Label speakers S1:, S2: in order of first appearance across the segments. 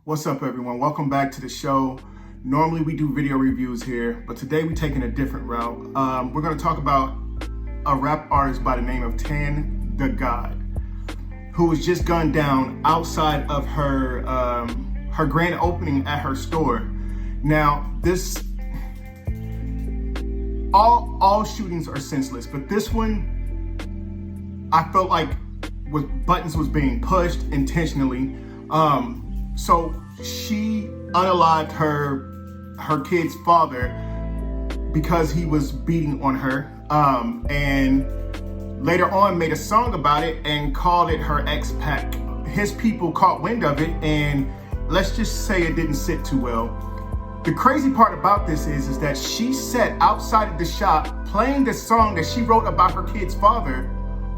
S1: What's up, everyone? Welcome back to the show. Normally we do video reviews here, but today we're taking a different route. We're going to talk about a rap artist by the name of Tan the God, who was just gunned down outside of her her grand opening at her store. Now, all shootings are senseless, but this one, I felt like buttons was being pushed intentionally. So she unalived her kid's father because he was beating on her, and later on made a song about it and called it her ex-pack. His people caught wind of it, and let's just say it didn't sit too well. The crazy part about this is that she sat outside of the shop playing the song that she wrote about her kid's father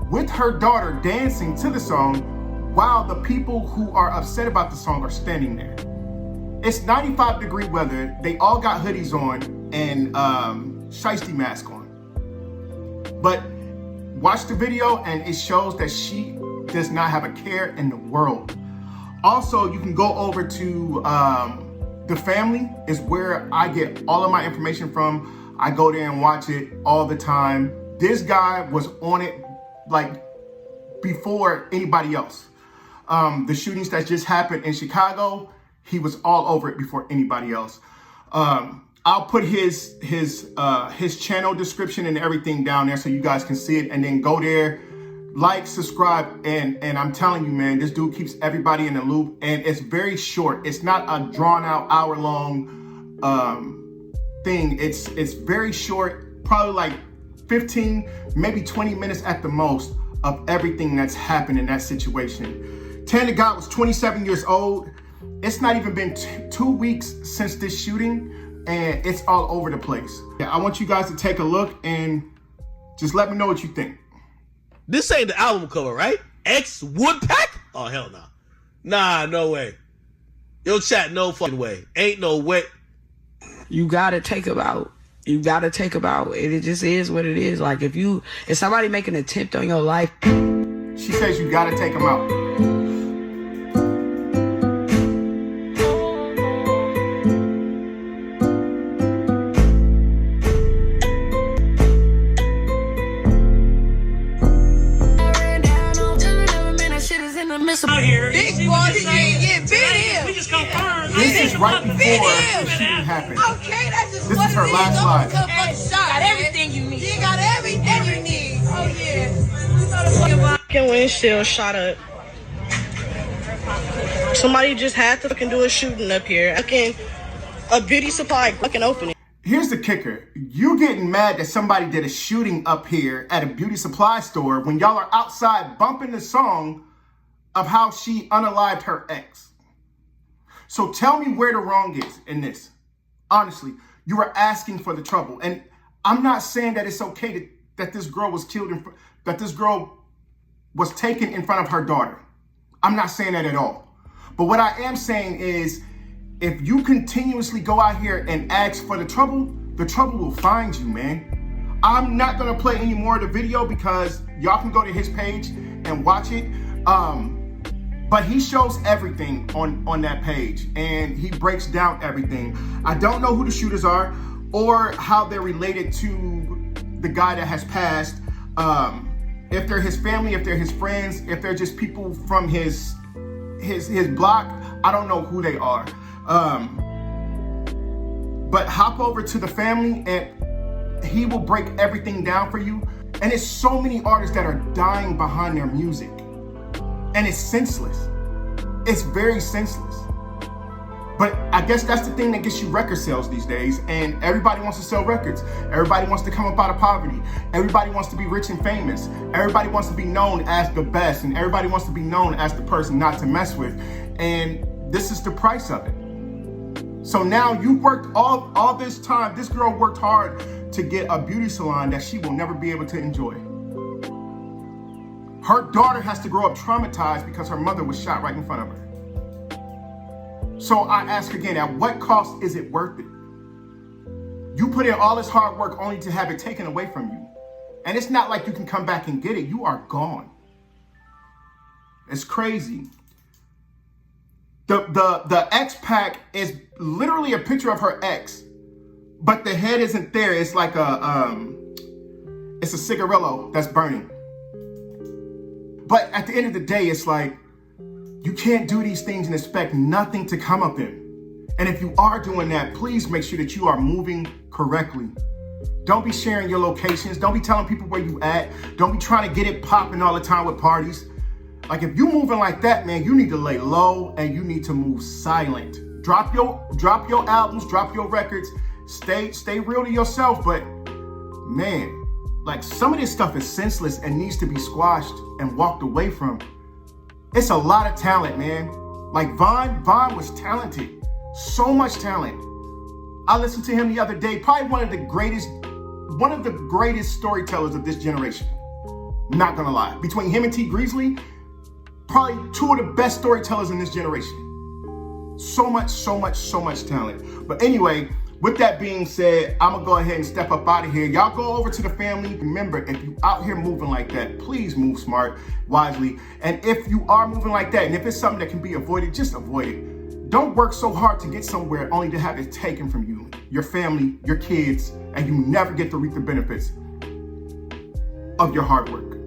S1: with her daughter dancing to the song while the people who are upset about the song are standing there. It's 95-degree weather. They all got hoodies on and shiesty mask on. But watch the video and it shows that she does not have a care in the world. Also, you can go over to The Family is where I get all of my information from. I go there and watch it all the time. This guy was on it like before anybody else. The shootings that just happened in Chicago, he was all over it before anybody else. I'll put his channel description and everything down there so you guys can see it, and then go there, like, subscribe, and I'm telling you, man, this dude keeps everybody in the loop, and it's very short. It's not a drawn out hour-long thing. It's very short, probably like 15, maybe 20 minutes at the most of everything that's happened in that situation. Tan the God was 27 years old. It's not even been 2 weeks since this shooting, and it's all over the place. I want you guys to take a look and just let me know what you think.
S2: This ain't the album cover, right? X Woodpack? Oh, hell no. Nah, no way. Yo, chat, no fucking way. Ain't no way.
S3: You gotta take them out. You gotta take them out. It just is what it is. Like, if somebody make an attempt on your life.
S1: She says you gotta take them out.
S3: Big boy, yeah, big.
S4: We just confirmed.
S1: This is right before the shooting happened.
S3: Okay, that's just
S1: This
S3: what
S1: is her
S3: it
S1: last
S3: is.
S1: live.
S3: Got everything you need. You got everything you need. Oh yeah.
S4: Fucking windshield shot up. Somebody just had to fucking do a shooting up here. Fucking a beauty supply fucking opening.
S1: Here's the kicker. You getting mad that somebody did a shooting up here at a beauty supply store when y'all are outside bumping the song of how she unalived her ex. So tell me where the wrong is in this. Honestly, you are asking for the trouble. And I'm not saying that it's okay that this girl was killed, that this girl was taken in front of her daughter. I'm not saying that at all. But what I am saying is, if you continuously go out here and ask for the trouble will find you, man. I'm not gonna play any more of the video because y'all can go to his page and watch it. But he shows everything on that page, and he breaks down everything. I don't know who the shooters are or how they're related to the guy that has passed. If they're his family, if they're his friends, if they're just people from his block, I don't know who they are. But hop over to The Family and he will break everything down for you. And it's so many artists that are dying behind their music. And it's senseless. It's very senseless. But I guess that's the thing that gets you record sales these days. And everybody wants to sell records. Everybody wants to come up out of poverty. Everybody wants to be rich and famous. Everybody wants to be known as the best. And everybody wants to be known as the person not to mess with. And this is the price of it. So now you worked all this time. This girl worked hard to get a beauty salon that she will never be able to enjoy. Her daughter has to grow up traumatized because her mother was shot right in front of her. So I ask again, at what cost is it worth it? You put in all this hard work only to have it taken away from you. And it's not like you can come back and get it. You are gone. It's crazy. The X pack is literally a picture of her ex, but the head isn't there. It's like it's a cigarillo that's burning. But at the end of the day, it's like, you can't do these things and expect nothing to come of them. And if you are doing that, please make sure that you are moving correctly. Don't be sharing your locations. Don't be telling people where you at. Don't be trying to get it popping all the time with parties. Like, if you moving like that, man, you need to lay low and you need to move silent. Drop your albums, drop your records. Stay real to yourself. But man, like, some of this stuff is senseless and needs to be squashed and walked away from. It's a lot of talent, man. Like Von was talented. So much talent. I listened to him the other day. Probably one of the greatest storytellers of this generation. Not gonna lie. Between him and T. Greasley, probably two of the best storytellers in this generation. So much talent. But anyway, with that being said, I'm gonna go ahead and step up out of here. Y'all go over to the family. Remember, if you out here moving like that, please move smart, wisely. And if you are moving like that, and if it's something that can be avoided, just avoid it. Don't work so hard to get somewhere only to have it taken from you, your family, your kids, and you never get to reap the benefits of your hard work.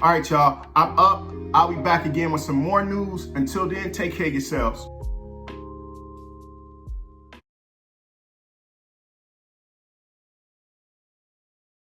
S1: All right, y'all, I'm up. I'll be back again with some more news. Until then, take care of yourselves.